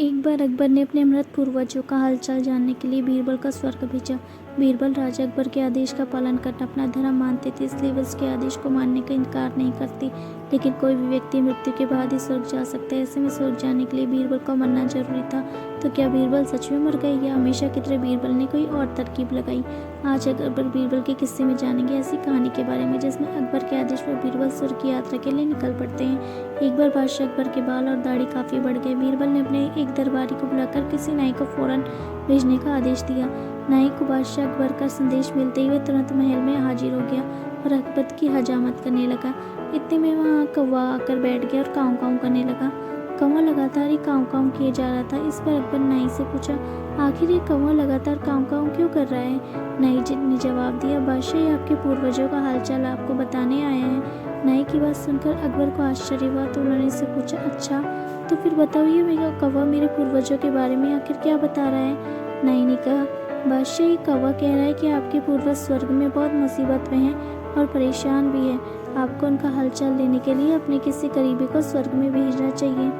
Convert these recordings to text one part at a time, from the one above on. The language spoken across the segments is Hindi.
एक बार अकबर ने अपने मृत पूर्वजों का हालचाल जानने के लिए बीरबल का स्वर्ग भेजा। बीरबल राजा अकबर के आदेश का पालन करना अपना धर्म मानते थे, इसलिए वे उसके आदेश को मानने का इनकार नहीं करते। लेकिन कोई भी व्यक्ति मृत्यु के बाद ही स्वर्ग जा सकता है। ऐसे में स्वर्ग जाने के लिए बीरबल को मरना जरूरी था। तो क्या बीरबल सच में मर गए या हमेशा की तरह बीरबल ने कोई और तरकीब लगाई? आज अकबर बीरबल के किस्से में जानेंगे ऐसी कहानी के बारे में जिसमें अकबर के आदेश पर बीरबल स्वर्ग की यात्रा के लिए निकल पड़ते हैं। एक बार बादशाह अकबर के बाल और दाढ़ी काफ़ी बढ़ गए। बीरबल ने अपने एक दरबारी को बुलाकर किसी नाई को फौरन भेजने का आदेश दिया। नाई को बादशाह अकबर का संदेश मिलते ही वह तुरंत महल में हाजिर हो गया और अकबर की हजामत करने लगा। इतने में वहाँ कौवा आकर बैठ गया और काँव काँव करने लगा। कौवा लगातार ही काँव काँव किए जा रहा था। इस पर अकबर नाई से पूछा, आखिर ये कौवा लगातार काँव काँव क्यों कर रहा है? नाई जी ने जवाब दिया, बादशाह ये आपके पूर्वजों का हालचाल आपको बताने आया है। नाई की बात सुनकर अकबर को आश्चर्य हुआ तो उन्होंने इससे पूछा, अच्छा तो फिर बताओ ये मेरा कौवा मेरे पूर्वजों के बारे में आखिर क्या बता रहा है? नाई ने कहा, बादशाह ये कौवा कह रहा है कि आपके पूर्वज स्वर्ग में बहुत मुसीबत में हैं और परेशान भी है। आपको उनका हालचाल लेने के लिए अपने किसी करीबी को स्वर्ग में भेजना चाहिए।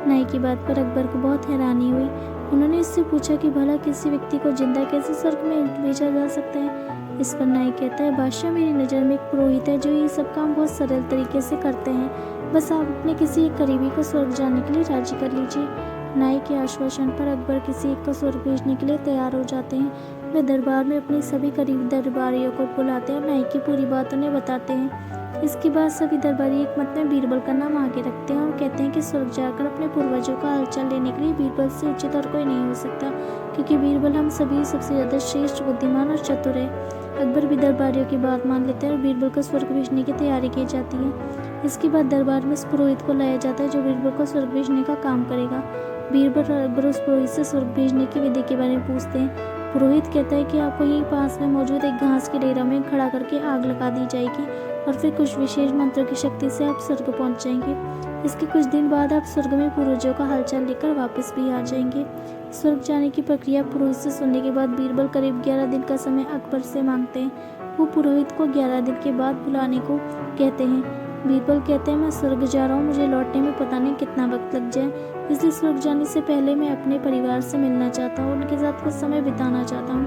नाई की बात पर अकबर को बहुत हैरानी हुई। उन्होंने इससे पूछा कि भला किसी व्यक्ति को जिंदा कैसे स्वर्ग में भेजा जा सकता है? इस पर नाई कहता है, बादशाह मेरी नज़र में एक पुरोहित है जो ये सब काम बहुत सरल तरीके से करते हैं। बस आप अपने किसी एक करीबी को स्वर्ग जाने के लिए राजी कर लीजिए। नाई के आश्वासन पर अकबर किसी एक को स्वर्ग भेजने के लिए तैयार हो जाते हैं। वे दरबार में अपने सभी करीबी दरबारियों को बुलाते हैं और नाई की पूरी बात उन्हें बताते हैं। इसके बाद सभी दरबारी एक मत में बीरबल का नाम आगे रखते हैं और कहते हैं कि स्वर्ग जाकर अपने पूर्वजों का हालचाल लेने के लिए बीरबल से उचित और कोई नहीं हो सकता, क्योंकि बीरबल हम सभी सबसे ज़्यादा श्रेष्ठ, बुद्धिमान और चतुर है। अकबर भी दरबारियों की बात मान लेते हैं और बीरबल को स्वर्ग भेजने की तैयारी की जाती है। इसके बाद दरबार में उस पुरोहित को लाया जाता है जो बीरबल को स्वर्ग भेजने का काम करेगा। बीरबल और अकबर उस पुरोहित से स्वर्ग भेजने की विधि के बारे में पूछते हैं। पुरोहित कहता है कि आपको यहीं पास में मौजूद एक घास के डेरा में खड़ा करके आग लगा दी जाएगी और फिर कुछ विशेष मंत्रों की शक्ति से आप स्वर्ग पहुंच जाएंगे। इसके कुछ दिन बाद आप स्वर्ग में पूर्वजों का हालचाल लेकर वापस भी आ जाएंगे। स्वर्ग जाने की प्रक्रिया पुरोहित से सुनने के बाद बीरबल करीब 11 दिन का समय अकबर से मांगते हैं। वो पुरोहित को 11 दिन के बाद बुलाने को कहते हैं। बीरबल कहते हैं, मैं स्वर्ग जा रहा हूँ, मुझे लौटने में पता नहीं कितना वक्त लग जाए, इसलिए स्वर्ग जाने से पहले मैं अपने परिवार से मिलना चाहता हूँ, उनके साथ कुछ समय बिताना चाहता हूँ।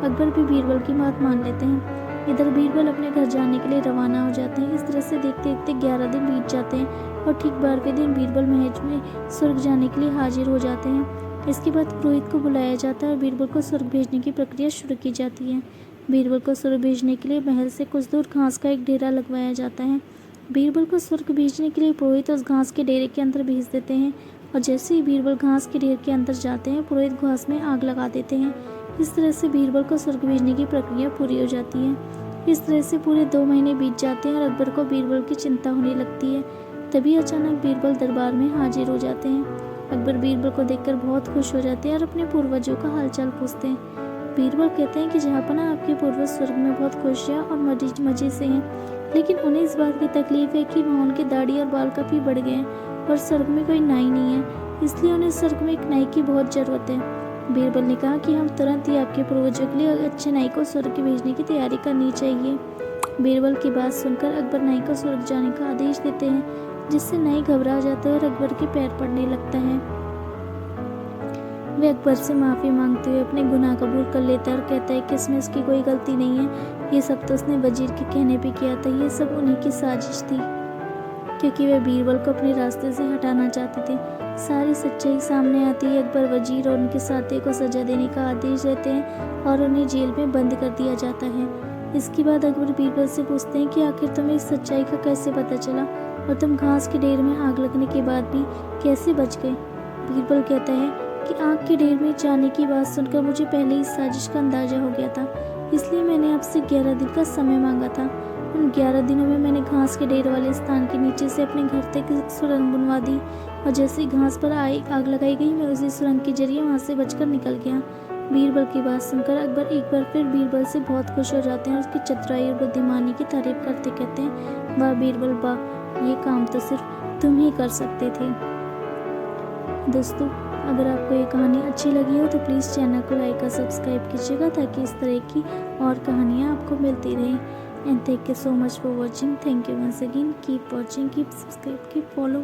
अकबर भी बीरबल की बात मान लेते हैं। इधर बीरबल अपने घर जाने के लिए रवाना हो जाते हैं। इस तरह से देखते देखते 11 दिन बीत जाते हैं और ठीक 12वें दिन बीरबल महल में स्वर्ग जाने के लिए हाजिर हो जाते हैं। इसके बाद पुरोहित को बुलाया जाता है और बीरबल को स्वर्ग भेजने की प्रक्रिया शुरू की जाती है। बीरबल को स्वर्ग भेजने के लिए महल से कुछ दूर घास का एक डेरा लगवाया जाता है। बीरबल को स्वर्ग भेजने के लिए पुरोहित उस घास के डेरे के अंदर भेज देते हैं और जैसे ही बीरबल घास के ढेर के अंदर जाते हैं, पुरोहित घास में आग लगा देते हैं। इस तरह से बीरबल को स्वर्ग भेजने की प्रक्रिया पूरी हो जाती है। इस तरह से पूरे 2 महीने बीत जाते हैं और अकबर को बीरबल की चिंता होने लगती है। तभी अचानक बीरबल दरबार में हाजिर हो जाते हैं। अकबर बीरबल को देखकर बहुत खुश हो जाते हैं और अपने पूर्वजों का हालचाल पूछते हैं। बीरबल कहते हैं कि जहाँपना आपके पूर्वज स्वर्ग में बहुत खुश हैं और मजे से हैं, लेकिन उन्हें इस बात की तकलीफ है कि वहाँ उनके दाढ़ी और बाल काफ़ी बढ़ गए हैं और स्वर्ग में कोई नाई नहीं है, इसलिए उन्हें स्वर्ग में एक नाई की बहुत ज़रूरत है। बीरबल ने कहा कि हम तुरंत ही आपके पूर्वजों के लिए अच्छे नाई को स्वर्ग के भेजने की तैयारी करनी चाहिए। बीरबल की बात सुनकर अकबर नाई को स्वर्ग जाने का आदेश देते हैं, जिससे नाई घबरा जाता है और अकबर के पैर पड़ने लगता है। वे अकबर से माफ़ी मांगते हुए अपने गुनाह कबूल कर लेता है और कहता है कि इसमें उसकी कोई गलती नहीं है, ये सब तो उसने वजीर के कहने पे किया था, ये सब उन्हीं की साजिश थी, क्योंकि वे बीरबल को अपने रास्ते से हटाना चाहते थे। सारी सच्चाई सामने आती है। अकबर वजीर और उनके साथी को सजा देने का आदेश देते हैं और उन्हें जेल में बंद कर दिया जाता है। इसके बाद अकबर बीरबल से पूछते हैं कि आखिर तुम्हें इस सच्चाई का कैसे पता चला और तुम घास के ढेर में आग लगने के बाद भी कैसे बच गए? बीरबल कहता है कि आग के ढेर में जाने की बात सुनकर मुझे पहले ही साजिश का अंदाजा हो गया था, इसलिए मैंने आपसे 11 दिन का समय मांगा था। उन 11 दिनों में मैंने घास के ढेर वाले स्थान के नीचे से अपने घर तक एक सुरंग बनवा दी और जैसे ही घास पर आग लगाई गई, मैं उसी सुरंग के जरिए वहाँ से बचकर निकल गया। बीरबल की बात सुनकर अकबर एक बार फिर बीरबल से बहुत खुश हो जाते हैं और उसकी चतुराई और बुद्धिमानी की तारीफ करते कहते हैं, वाह बीरबल वाह, ये काम तो सिर्फ तुम ही कर सकते थे। दोस्तों, अगर आपको ये कहानी अच्छी लगी हो तो प्लीज़ चैनल को लाइक और सब्सक्राइब कीजिएगा ताकि इस तरह की और कहानियाँ आपको मिलती रहें। And thank you so much for watching. Thank you once again. Keep watching, keep subscribe, keep follow.